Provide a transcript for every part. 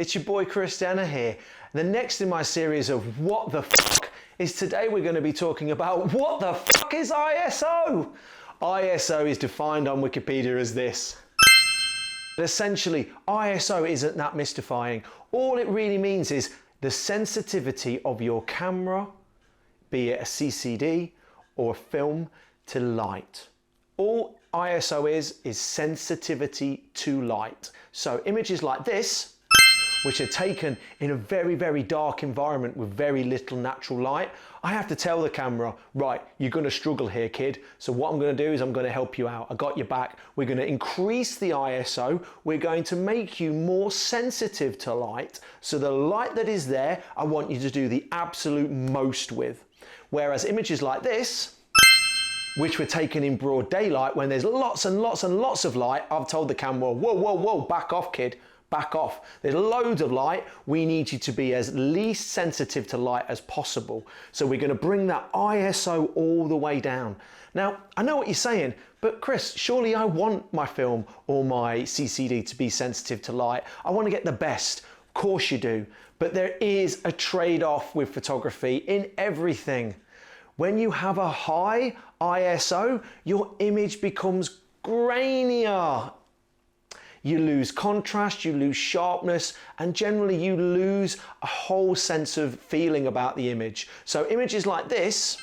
It's your boy Chris Denner here. The next in my series of What the Fuck is today we're going to be talking about what the fuck is ISO? ISO is defined on Wikipedia as this. But essentially, ISO isn't that mystifying. All it really means is the sensitivity of your camera, be it a CCD or a film, to light. All ISO is sensitivity to light. So images like this, which are taken in a very, very dark environment with very little natural light, I have to tell the camera, right, you're going to struggle here, kid. So what I'm going to do is I'm going to help you out. I got your back. We're going to increase the ISO. We're going to make you more sensitive to light. So the light that is there, I want you to do the absolute most with. Whereas images like this, which were taken in broad daylight when there's lots and lots and lots of light, I've told the camera, whoa, whoa, whoa, back off, kid. Back off. There's loads of light. We need you to be as least sensitive to light as possible. So we're going to bring that ISO all the way down. Now, I know what you're saying, but Chris, surely I want my film or my CCD to be sensitive to light. I want to get the best. Of course you do. But there is a trade-off with photography in everything. When you have a high ISO, your image becomes grainier. You lose contrast, you lose sharpness, and generally you lose a whole sense of feeling about the image. So images like this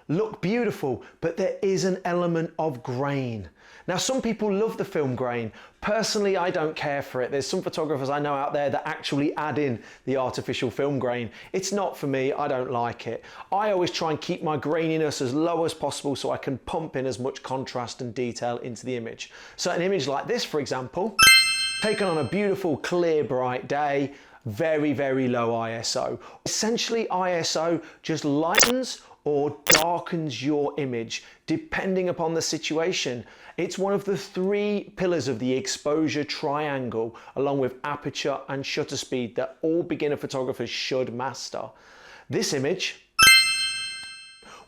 look beautiful, but there is an element of grain. Now, some people love the film grain. Personally, I don't care for it. There's some photographers I know out there that actually add in the artificial film grain. It's not for me, I don't like it. I always try and keep my graininess as low as possible so I can pump in as much contrast and detail into the image. So an image like this, for example, taken on a beautiful, clear, bright day, very, very low ISO. Essentially, ISO just lightens or darkens your image, depending upon the situation. It's one of the three pillars of the exposure triangle, along with aperture and shutter speed, that all beginner photographers should master. This image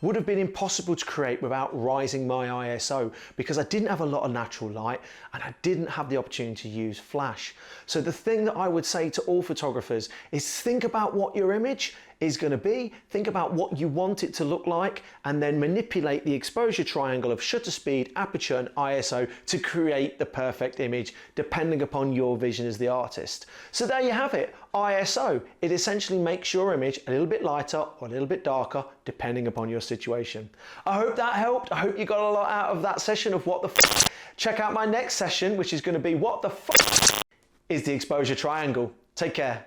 would have been impossible to create without rising my ISO because I didn't have a lot of natural light and I didn't have the opportunity to use flash. So the thing that I would say to all photographers is think about what your image is going to be, think about what you want it to look like, and then manipulate the exposure triangle of shutter speed, aperture and ISO to create the perfect image depending upon your vision as the artist. So there you have it, ISO. It essentially makes your image a little bit lighter or a little bit darker depending upon your situation. I hope that helped. I hope you got a lot out of that session of what the f. Check out my next session, which is going to be what the f is the exposure triangle. Take care.